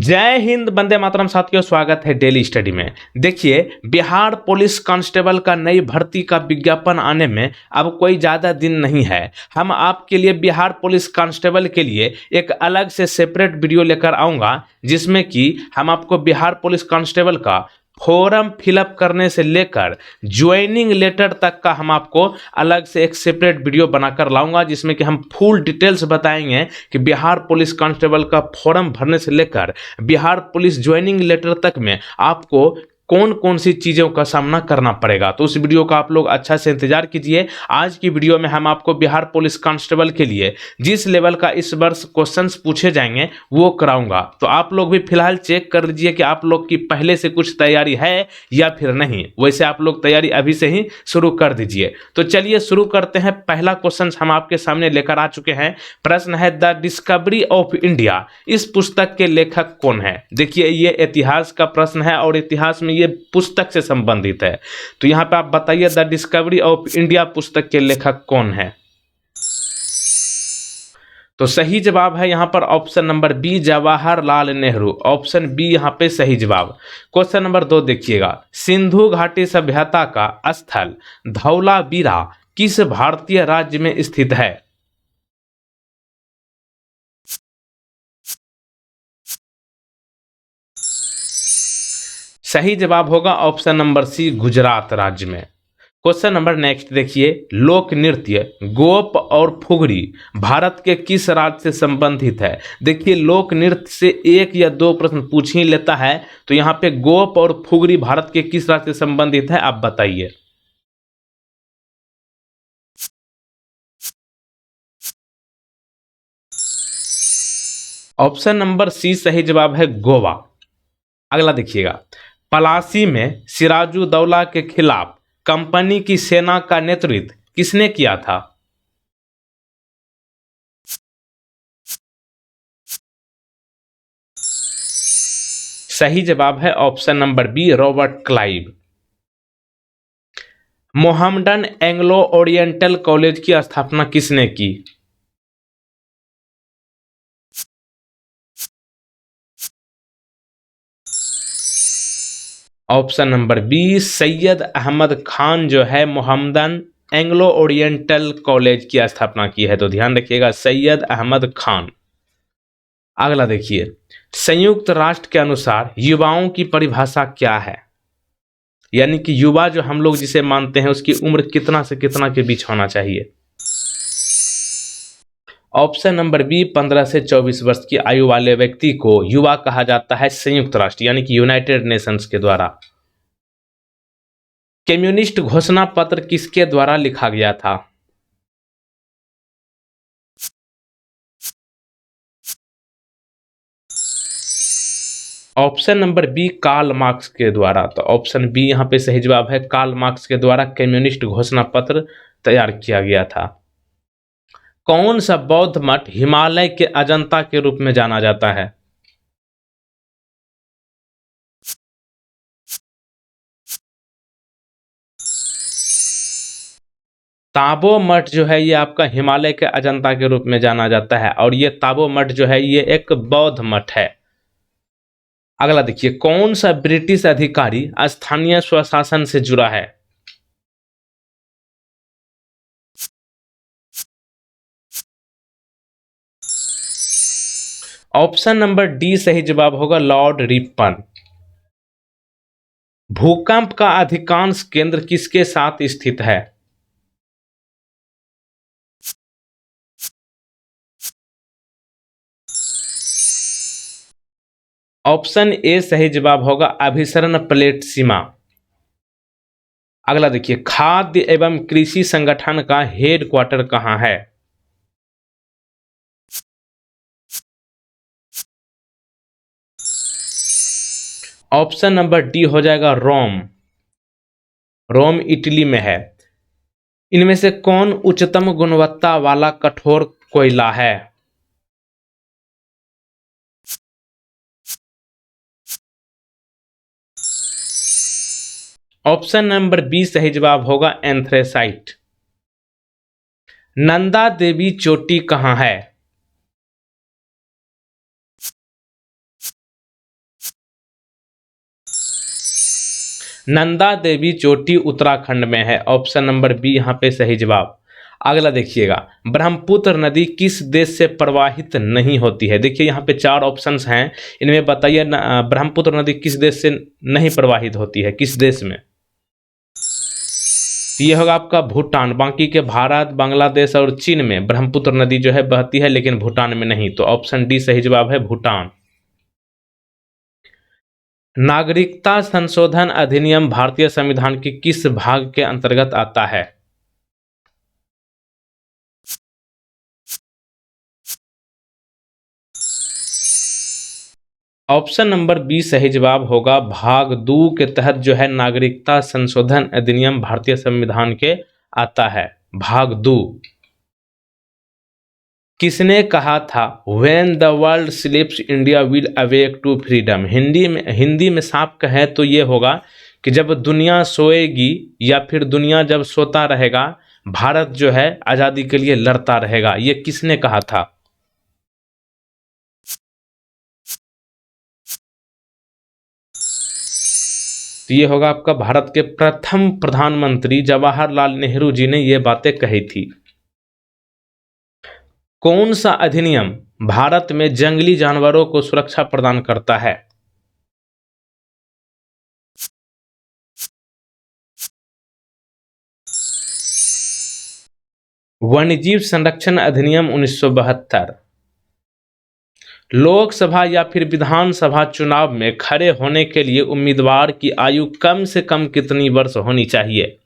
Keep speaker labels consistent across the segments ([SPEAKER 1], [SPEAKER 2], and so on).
[SPEAKER 1] जय हिंद, वंदे मातरम। साथियों, स्वागत है डेली स्टडी में। देखिए, बिहार पुलिस कांस्टेबल का नई भर्ती का विज्ञापन आने में अब कोई ज़्यादा दिन नहीं है। हम आपके लिए बिहार पुलिस कांस्टेबल के लिए एक अलग से सेपरेट वीडियो लेकर आऊँगा, जिसमें कि हम आपको बिहार पुलिस कांस्टेबल का फॉर्म फिलअप करने से लेकर ज्वाइनिंग लेटर तक का हम आपको अलग से एक सेपरेट वीडियो बनाकर लाऊंगा, जिसमें कि हम फुल डिटेल्स बताएंगे कि बिहार पुलिस कांस्टेबल का फॉर्म भरने से लेकर बिहार पुलिस ज्वाइनिंग लेटर तक में आपको कौन कौन सी चीज़ों का सामना करना पड़ेगा। तो उस वीडियो का आप लोग अच्छा से इंतजार कीजिए। आज की वीडियो में हम आपको बिहार पुलिस कांस्टेबल के लिए जिस लेवल का इस वर्ष क्वेश्चंस पूछे जाएंगे वो कराऊंगा। तो आप लोग भी फिलहाल चेक कर लीजिए कि आप लोग की पहले से कुछ तैयारी है या फिर नहीं। वैसे आप लोग तैयारी अभी से ही शुरू कर दीजिए। तो चलिए शुरू करते हैं। पहला क्वेश्चन हम आपके सामने लेकर आ चुके हैं। प्रश्न है, द डिस्कवरी ऑफ इंडिया इस पुस्तक के लेखक कौन है। देखिए, ये इतिहास का प्रश्न है और इतिहास में ये पुस्तक से संबंधित है। तो यहाँ पे आप बताइए, द डिस्कवरी ऑफ इंडिया पुस्तक के लेखक कौन है। तो सही जवाब है यहाँ पर option number B, Jawaharlal Nehru. Option B यहाँ पे सही जवाब। क्वेश्चन नंबर 2 देखिएगा, सिंधु घाटी सभ्यता का स्थल धौलावीरा किस भारतीय राज्य में स्थित है। सही जवाब होगा ऑप्शन नंबर सी, गुजरात राज्य में। क्वेश्चन नंबर नेक्स्ट देखिए, लोक नृत्य गोप और फुगड़ी भारत के किस राज्य से संबंधित है। देखिए, लोक नृत्य से एक या दो प्रश्न पूछ ही लेता है। तो यहाँ पे गोप और फुगड़ी भारत के किस राज्य से संबंधित है, आप बताइए। ऑप्शन नंबर सी सही जवाब है, गोवा। अगला देखिएगा, पलासी में सिराजुद्दौला के खिलाफ कंपनी की सेना का नेतृत्व किसने किया था। सही जवाब है option number B, Robert Clive. Mohammedan Anglo Oriental college की स्थापना किसने की। Option number B, Syed Ahmed Khan जो है मोहम्मदन एंग्लो ओरिएंटल कॉलेज की स्थापना की है। तो ध्यान रखिएगा, सैयद अहमद खान। अगला देखिए, संयुक्त राष्ट्र के अनुसार युवाओं की परिभाषा क्या है। यानी कि युवा जो हम लोग जिसे मानते हैं उसकी उम्र कितना से कितना के बीच होना चाहिए। ऑप्शन नंबर बी, 15 से 24 वर्ष की आयु वाले व्यक्ति को युवा कहा जाता है संयुक्त राष्ट्र यानी कि यूनाइटेड नेशंस के द्वारा। कम्युनिस्ट घोषणा पत्र किसके द्वारा लिखा गया था। Option number B, Karl Marx के द्वारा। तो ऑप्शन बी यहाँ पे सही जवाब है, कार्ल मार्क्स के द्वारा कम्युनिस्ट घोषणा पत्र तैयार किया गया था। कौन सा बौद्ध मठ हिमालय के अजंता के रूप में जाना जाता है। ताबो मठ जो है ये आपका हिमालय के अजंता के रूप में जाना जाता है और ये ताबो मठ जो है ये एक बौद्ध मठ है। अगला देखिए, कौन सा ब्रिटिश अधिकारी स्थानीय स्वशासन से जुड़ा है। ऑप्शन नंबर डी सही जवाब होगा, लॉर्ड रिपन। भूकंप का अधिकांश केंद्र किसके साथ स्थित है। ऑप्शन ए सही जवाब होगा, अभिसरण प्लेट सीमा। अगला देखिए, खाद्य एवं कृषि संगठन का हेड क्वार्टर कहां है। ऑप्शन नंबर डी हो जाएगा, रोम। रोम इटली में है। इनमें से कौन उच्चतम गुणवत्ता वाला कठोर कोयला है। ऑप्शन नंबर बी सही जवाब होगा, एंथ्रेसाइट। नंदा देवी चोटी कहां है। नंदा देवी चोटी उत्तराखंड में है। ऑप्शन नंबर बी यहाँ पे सही जवाब। अगला देखिएगा, ब्रह्मपुत्र नदी किस देश से प्रवाहित नहीं होती है। देखिए यहाँ पे चार ऑप्शंस हैं, इनमें बताइए ब्रह्मपुत्र नदी किस देश से नहीं प्रवाहित होती है, किस देश में। तो ये होगा आपका भूटान। बाकी के भारत, बांग्लादेश और चीन में ब्रह्मपुत्र नदी जो है बहती है, लेकिन भूटान में नहीं। तो ऑप्शन डी सही जवाब है, भूटान। नागरिकता संशोधन अधिनियम भारतीय संविधान के किस भाग के अंतर्गत आता है। ऑप्शन नंबर बी सही जवाब होगा, भाग 2 के तहत जो है नागरिकता संशोधन अधिनियम भारतीय संविधान के आता है, भाग 2। किसने कहा था when the world sleeps India will awake to freedom. Hindi में साफ कहे तो ये होगा कि जब दुनिया सोएगी या फिर दुनिया जब सोता रहेगा, भारत जो है आज़ादी के लिए लड़ता रहेगा। ये किसने कहा था। तो ये होगा आपका भारत के प्रथम प्रधानमंत्री जवाहरलाल नेहरू जी ने ये बातें कही थी। कौन सा अधिनियम भारत में जंगली जानवरों को सुरक्षा प्रदान करता है। वन्यजीव संरक्षण अधिनियम 1972। लोकसभा या फिर विधानसभा चुनाव में खड़े होने के लिए उम्मीदवार की आयु कम से कम कितनी वर्ष होनी चाहिए।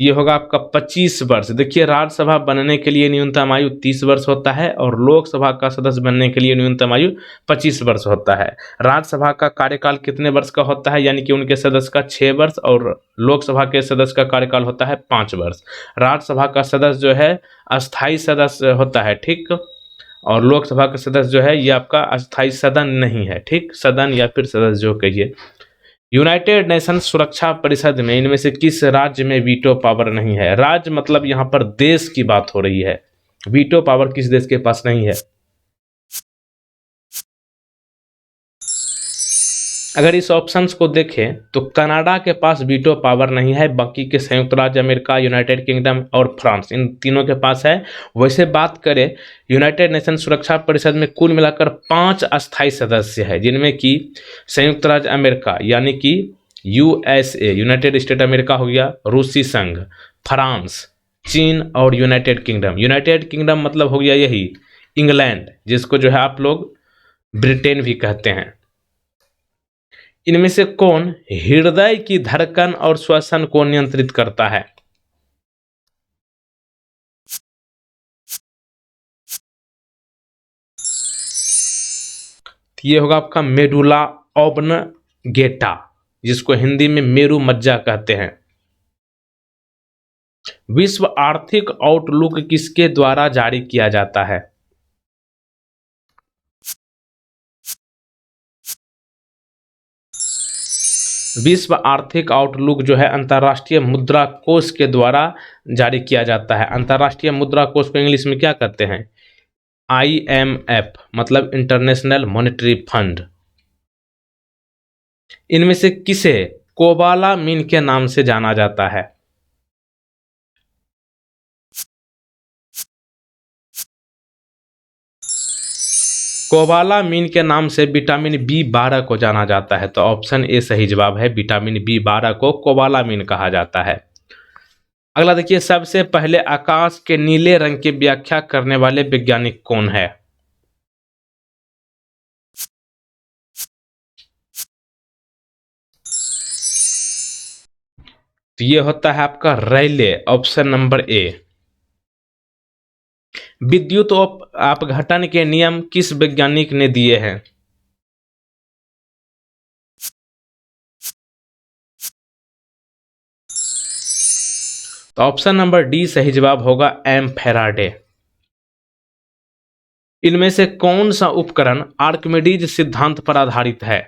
[SPEAKER 1] ये होगा आपका 25 वर्ष। देखिए राज्यसभा बनने के लिए न्यूनतम आयु 30 वर्ष होता है और लोकसभा का सदस्य बनने के लिए न्यूनतम आयु 25 वर्ष होता है। राज्यसभा का कार्यकाल कितने वर्ष का होता है, यानी कि उनके सदस्य का 6 वर्ष और लोकसभा के सदस्य का कार्यकाल होता है 5 वर्ष। राज्यसभा का सदस्य जो है अस्थायी सदस्य होता है, ठीक, और लोकसभा का सदस्य जो है ये आपका अस्थायी सदन नहीं है, ठीक, सदन या फिर सदस्य जो कहिए। यूनाइटेड नेशंस सुरक्षा परिषद में इनमें से किस राज्य में वीटो पावर नहीं है। राज्य मतलब यहाँ पर देश की बात हो रही है, वीटो पावर किस देश के पास नहीं है। अगर इस ऑप्शंस को देखें तो कनाडा के पास वीटो पावर नहीं है, बाकी के संयुक्त राज्य अमेरिका, यूनाइटेड किंगडम और फ्रांस, इन तीनों के पास है। वैसे बात करें यूनाइटेड नेशन सुरक्षा परिषद में कुल मिलाकर 5 अस्थायी सदस्य हैं, जिनमें कि संयुक्त राज्य अमेरिका यानी कि यूएसए, यूनाइटेड स्टेट अमेरिका हो गया, रूसी संघ, फ्रांस, चीन और यूनाइटेड किंगडम। यूनाइटेड किंगडम मतलब हो गया यही इंग्लैंड, जिसको जो है आप लोग ब्रिटेन भी कहते हैं। इनमें से कौन हृदय की धड़कन और श्वसन को नियंत्रित करता है। ये होगा आपका मेडुला ऑब्लंगेटा, जिसको हिंदी में मेरु मज्जा कहते हैं। विश्व आर्थिक आउटलुक किसके द्वारा जारी किया जाता है। विश्व आर्थिक आउटलुक जो है अंतर्राष्ट्रीय मुद्रा कोष के द्वारा जारी किया जाता है। अंतर्राष्ट्रीय मुद्रा कोष को इंग्लिश में क्या कहते हैं, IMF, मतलब इंटरनेशनल मॉनेटरी फंड। इनमें से किसे कोबालामिन के नाम से जाना जाता है। कोबालामिन के नाम से विटामिन B12 को जाना जाता है। तो ऑप्शन ए सही जवाब है, विटामिन B12 को कोबालामिन कहा जाता है। अगला देखिए, सबसे पहले आकाश के नीले रंग की व्याख्या करने वाले वैज्ञानिक कौन है। तो ये होता है आपका रैले, ऑप्शन नंबर ए। विद्युत अपघटन के नियम किस वैज्ञानिक ने दिए हैं। तो ऑप्शन नंबर डी सही जवाब होगा, एम फैराडे। इनमें से कौन सा उपकरण आर्किमिडीज सिद्धांत पर आधारित है।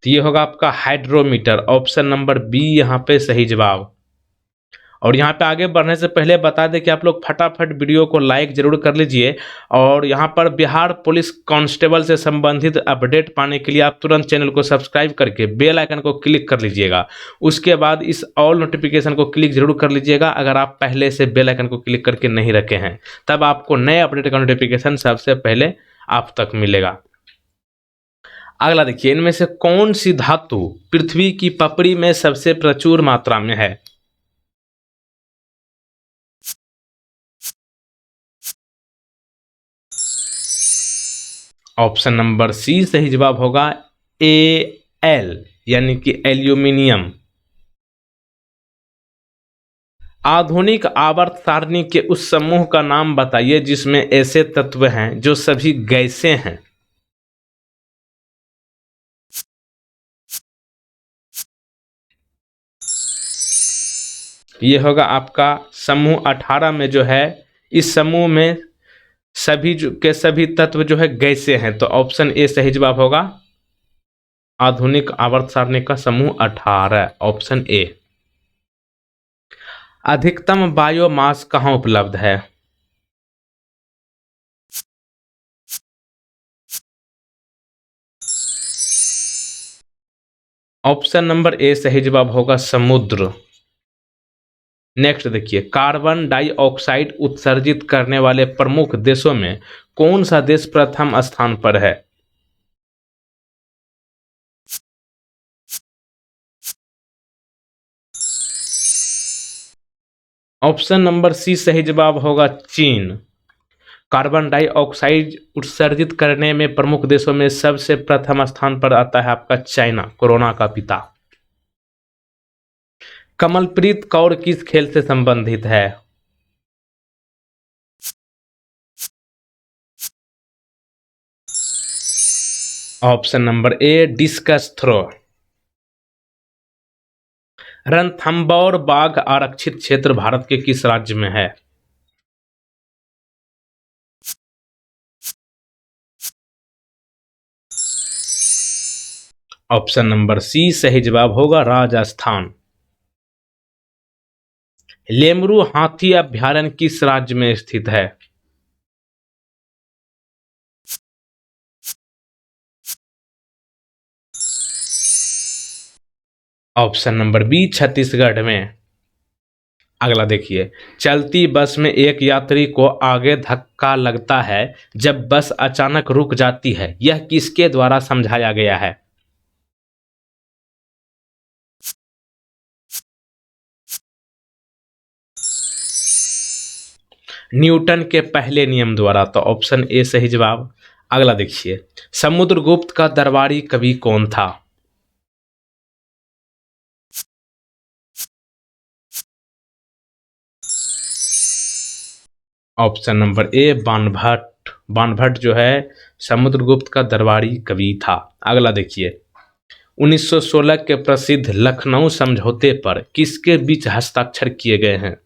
[SPEAKER 1] तो ये होगा आपका हाइड्रोमीटर, ऑप्शन नंबर बी यहाँ पे सही जवाब। और यहाँ पे आगे बढ़ने से पहले बता दें कि आप लोग फटाफट वीडियो को लाइक जरूर कर लीजिए, और यहाँ पर बिहार पुलिस कांस्टेबल से संबंधित अपडेट पाने के लिए आप तुरंत चैनल को सब्सक्राइब करके बेल आइकन को क्लिक कर लीजिएगा। उसके बाद इस ऑल नोटिफिकेशन को क्लिक जरूर कर लीजिएगा अगर आप पहले से बेल आइकन को क्लिक करके नहीं रखे हैं, तब आपको नए अपडेट का नोटिफिकेशन सबसे पहले आप तक मिलेगा। अगला देखिए, इनमें से कौन सी धातु पृथ्वी की पपड़ी में सबसे प्रचुर मात्रा में है? ऑप्शन नंबर सी सही जवाब होगा, एल यानी कि एल्यूमिनियम। आधुनिक आवर्त सारणी के उस समूह का नाम बताइए जिसमें ऐसे तत्व हैं जो सभी गैसें हैं। ये होगा आपका समूह 18 में जो है, इस समूह में सभी के सभी तत्व जो है गैसें हैं, तो ऑप्शन ए सही जवाब होगा। आधुनिक आवर्त सारणी का समूह 18, ऑप्शन ए। अधिकतम बायोमास कहाँ उपलब्ध है? ऑप्शन नंबर ए सही जवाब होगा, समुद्र। नेक्स्ट देखिए, कार्बन डाइऑक्साइड उत्सर्जित करने वाले प्रमुख देशों में कौन सा देश प्रथम स्थान पर है? ऑप्शन नंबर सी सही जवाब होगा, चीन। कार्बन डाइऑक्साइड उत्सर्जित करने में प्रमुख देशों में सबसे प्रथम स्थान पर आता है आपका चाइना, कोरोना का पिता। कमलप्रीत कौर किस खेल से संबंधित है? Option number A discus throw. Ranthambore बाघ आरक्षित क्षेत्र भारत के किस राज्य में है? ऑप्शन नंबर सी सही जवाब होगा, राजस्थान। लेमरू हाथी अभयारण्य किस राज्य में स्थित है? ऑप्शन नंबर बी छत्तीसगढ़ में। अगला देखिए, चलती बस में एक यात्री को आगे धक्का लगता है जब बस अचानक रुक जाती है, यह किसके द्वारा समझाया गया है? न्यूटन के पहले नियम द्वारा, तो ऑप्शन ए सही जवाब। अगला देखिए, समुद्रगुप्त का दरबारी कवि कौन था? ऑप्शन नंबर ए बाणभट्ट। बाणभट्ट जो है समुद्रगुप्त का दरबारी कवि था। अगला देखिए, 1916 के प्रसिद्ध लखनऊ समझौते पर किसके बीच हस्ताक्षर किए गए हैं?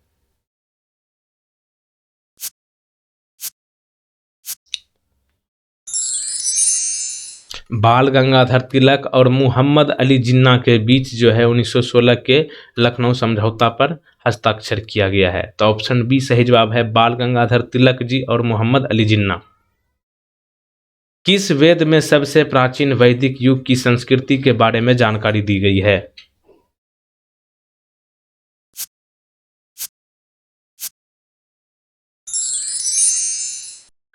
[SPEAKER 1] बाल गंगाधर तिलक और मुहम्मद अली जिन्ना के बीच जो है 1916 के लखनऊ समझौता पर हस्ताक्षर किया गया है, तो ऑप्शन बी सही जवाब है, बाल गंगाधर तिलक जी और मोहम्मद अली जिन्ना। किस वेद में सबसे प्राचीन वैदिक युग की संस्कृति के बारे में जानकारी दी गई है?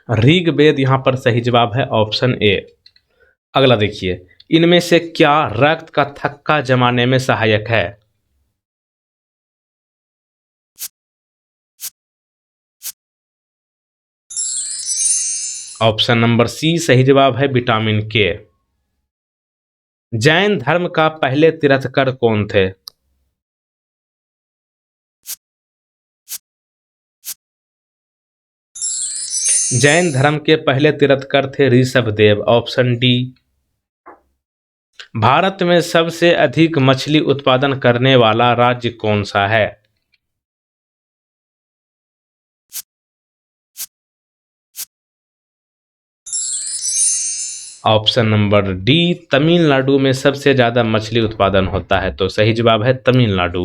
[SPEAKER 1] ऋग्वेद यहां पर सही जवाब है, ऑप्शन ए। अगला देखिए, इनमें से क्या रक्त का थक्का जमाने में सहायक है? ऑप्शन नंबर सी सही जवाब है, विटामिन के। जैन धर्म का पहले तीर्थंकर कौन थे? जैन धर्म के पहले तीर्थंकर थे ऋषभदेव, ऑप्शन डी। भारत में सबसे अधिक मछली उत्पादन करने वाला राज्य कौन सा है? ऑप्शन नंबर डी, तमिलनाडु में सबसे ज्यादा मछली उत्पादन होता है, तो सही जवाब है तमिलनाडु।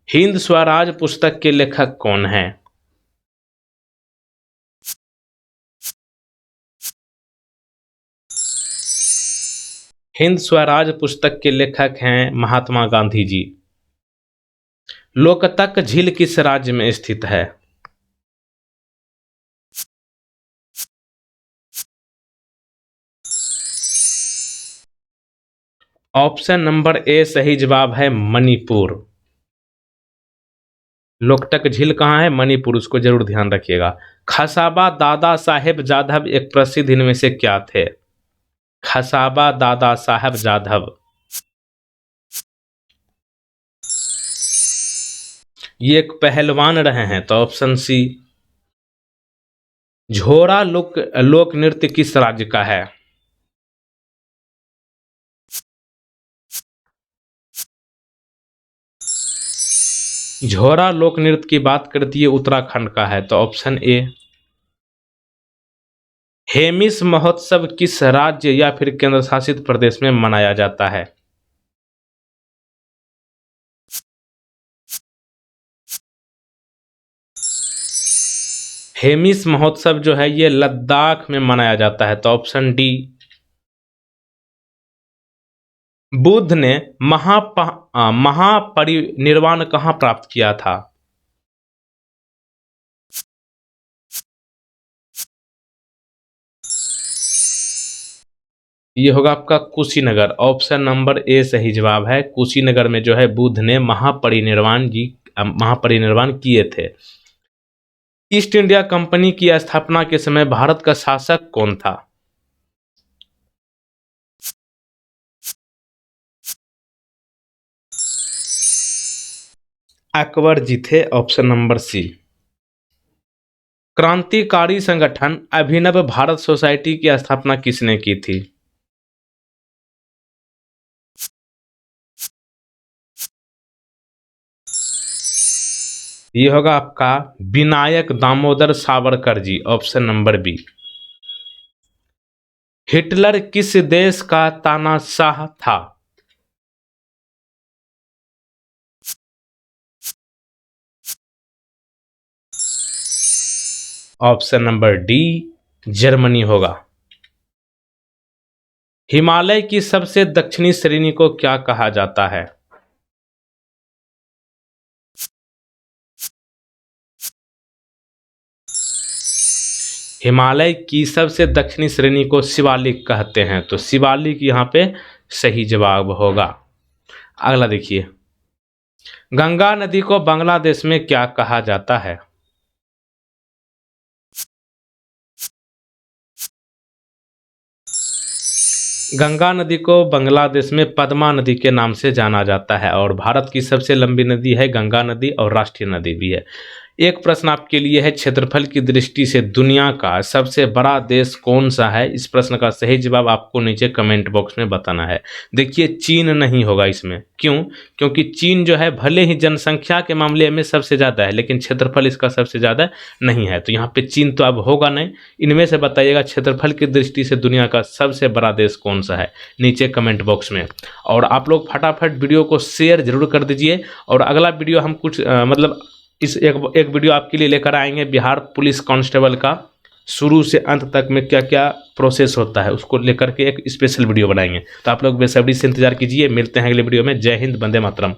[SPEAKER 1] हिंद स्वराज पुस्तक के लेखक कौन हैं? हिंद स्वराज पुस्तक के लेखक हैं महात्मा गांधी जी। लोकतक झील किस राज्य में स्थित है? ऑप्शन नंबर ए सही जवाब है मणिपुर। लोकटक झील कहाँ है? मणिपुर, उसको जरूर ध्यान रखिएगा। खसाबा दादा साहेब जाधव एक प्रसिद्ध इनमें से क्या थे? खसाबा दादा साहेब जाधव, ये एक पहलवान रहे हैं, तो ऑप्शन सी। झोरा लोक नृत्य किस राज्य का है? झोरा लोक नृत्य की बात करती है उत्तराखंड का है, तो ऑप्शन ए। हेमिस महोत्सव किस राज्य या फिर केंद्र शासित प्रदेश में मनाया जाता है? हेमिस महोत्सव जो है ये लद्दाख में मनाया जाता है, तो ऑप्शन डी। बुद्ध ने महापरिनिर्वाण कहाँ प्राप्त किया था? ये होगा आपका कुशीनगर। ऑप्शन नंबर ए सही जवाब है। कुशीनगर में जो है बुद्ध ने महापरिनिर्वाण किए थे। ईस्ट इंडिया कंपनी की स्थापना के समय भारत का शासक कौन था? अकबर जी थे, ऑप्शन नंबर सी। क्रांतिकारी संगठन अभिनव भारत सोसाइटी की स्थापना किसने की थी? ये होगा आपका Vinayak Damodar Savarkar ji, option number B. Hitler किस देश का तानाशाह था? ऑप्शन नंबर डी जर्मनी होगा। हिमालय की सबसे दक्षिणी श्रेणी को क्या कहा जाता है? हिमालय की सबसे दक्षिणी श्रेणी को शिवालिक कहते हैं, तो शिवालिक यहाँ पे सही जवाब होगा। अगला देखिए, गंगा नदी को बांग्लादेश में क्या कहा जाता है? गंगा नदी को बांग्लादेश में पद्मा नदी के नाम से जाना जाता है और भारत की सबसे लंबी नदी है गंगा नदी और राष्ट्रीय नदी भी है। एक प्रश्न आपके लिए है, क्षेत्रफल की दृष्टि से दुनिया का सबसे बड़ा देश कौन सा है? इस प्रश्न का सही जवाब आपको नीचे कमेंट बॉक्स में बताना है। देखिए चीन नहीं होगा इसमें, क्यों? क्योंकि चीन जो है भले ही जनसंख्या के मामले में सबसे ज़्यादा है लेकिन क्षेत्रफल इसका सबसे ज़्यादा नहीं है, तो यहाँ पे चीन तो अब होगा नहीं। इनमें से बताइएगा क्षेत्रफल की दृष्टि से दुनिया का सबसे बड़ा देश कौन सा है, नीचे कमेंट बॉक्स में। और आप लोग फटाफट वीडियो को शेयर जरूर कर दीजिए। और अगला वीडियो हम कुछ मतलब इस एक वीडियो आपके लिए लेकर आएंगे बिहार पुलिस कांस्टेबल का शुरू से अंत तक में क्या क्या प्रोसेस होता है उसको लेकर के एक स्पेशल वीडियो बनाएंगे। तो आप लोग बेसब्री से इंतजार कीजिए। मिलते हैं अगले वीडियो में। जय हिंद, वंदे मातरम।